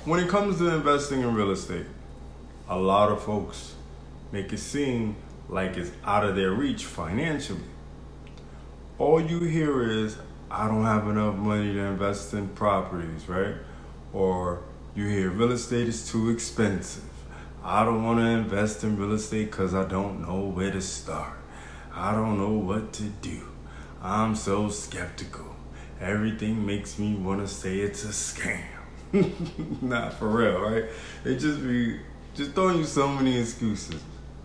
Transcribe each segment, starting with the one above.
when it comes to investing in real estate, a lot of folks make it seem like it's out of their reach financially. All you hear is, I don't have enough money to invest in properties, right? Or you hear real estate is too expensive. I don't want to invest in real estate because I don't know where to start. I don't know what to do. I'm so skeptical. Everything makes me want to say it's a scam. Not for real, right? It just throwing you so many excuses.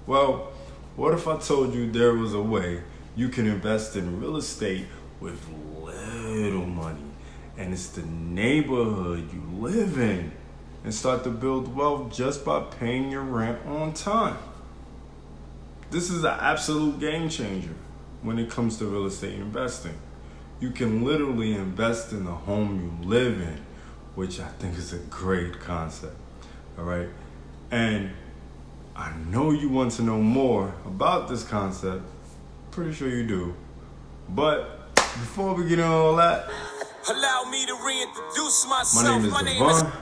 Well, what if I told you there was a way you can invest in real estate with little money, and it's the neighborhood you live in, and start to build wealth just by paying your rent on time? This is an absolute game changer when it comes to real estate investing. You can literally invest in the home you live in, which I think is a great concept. All right. And I know you want to know more about this concept. Pretty sure you do. But before we get into all that, allow me to reintroduce myself. My name is Devon.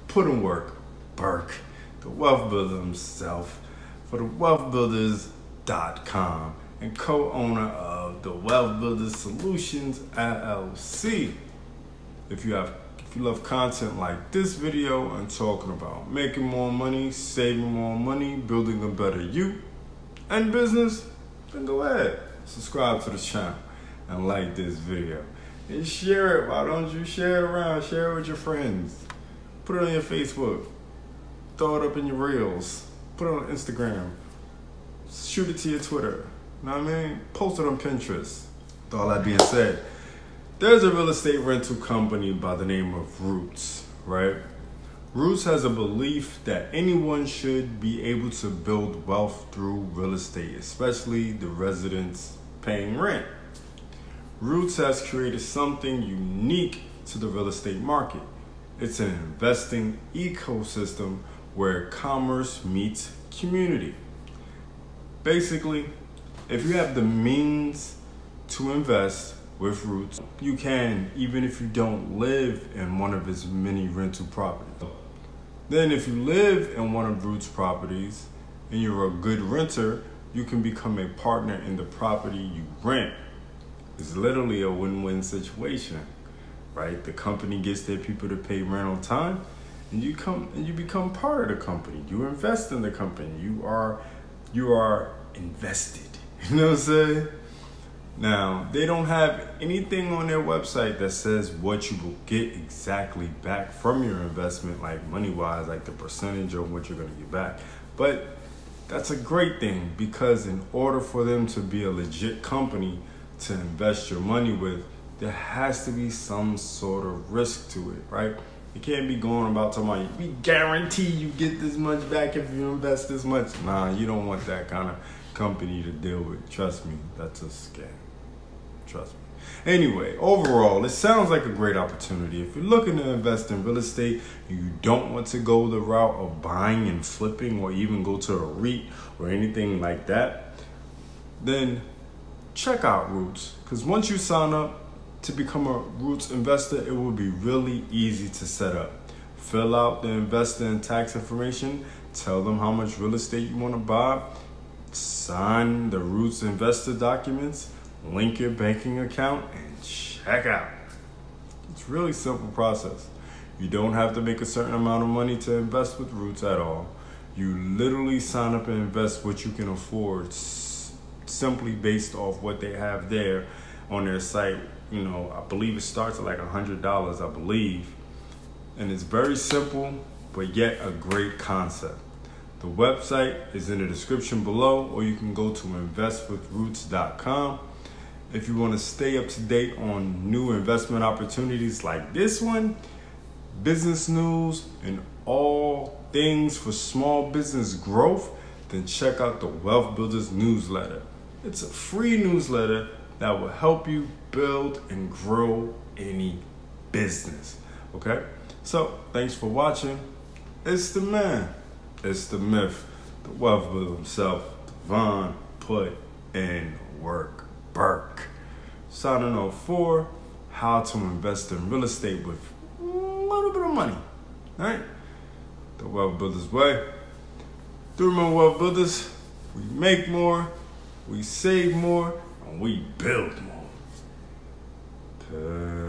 Put in work, Burke, the wealth builder himself, for the wealthbuilders.com and co-owner of the Wealth Builders Solutions LLC. If you love content like this video and talking about making more money, saving more money, building a better you and business, then go ahead, subscribe to the channel and like this video. And share it. Why don't you share it around? Share it with your friends. Put it on your Facebook. Throw it up in your reels. Put it on Instagram. Shoot it to your Twitter. You know what I mean? Post it on Pinterest. With all that being said, there's a real estate rental company by the name of Roots, right? Roots has a belief that anyone should be able to build wealth through real estate, especially the residents paying rent. Roots has created something unique to the real estate market. It's an investing ecosystem where commerce meets community. Basically, if you have the means to invest with Roots, you can, even if you don't live in one of his many rental properties. Then if you live in one of Roots' properties and you're a good renter, you can become a partner in the property you rent. It's literally a win-win situation, right? The company gets their people to pay rent on time, and you become part of the company. You invest in the company. You are invested. You know what I'm saying? Now, they don't have anything on their website that says what you will get exactly back from your investment, like money-wise, like the percentage of what you're going to get back. But that's a great thing, because in order for them to be a legit company to invest your money with, there has to be some sort of risk to it, right? You can't be going about talking about, we guarantee you get this much back if you invest this much. Nah, you don't want that kind of company to deal with. Trust me, that's a scam. Trust me. Anyway, overall, it sounds like a great opportunity. If you're looking to invest in real estate, you don't want to go the route of buying and flipping, or even go to a REIT or anything like that, then check out Roots. Because once you sign up to become a Roots investor, it will be really easy to set up. Fill out the investor and tax information, tell them how much real estate you want to buy, sign the Roots investor documents, link your banking account, and check out. It's a really simple process. You don't have to make a certain amount of money to invest with Roots at all. You literally sign up and invest what you can afford, simply based off what they have there on their site. You know, I believe it starts at like $100, I believe. And it's very simple, but yet a great concept. The website is in the description below, or you can go to investwithroots.com. If you want to stay up to date on new investment opportunities like this one, business news, and all things for small business growth, then check out the Wealth Builders newsletter. It's a free newsletter that will help you build and grow any business. Okay? So, thanks for watching. It's the man. It's the myth. The wealth builder himself, Devon Put in Work Burke. Signing off for how to invest in real estate with a little bit of money. All right? the Wealth Builders way. Do remember, Wealth Builders, we make more, we save more, and we build more. Peace.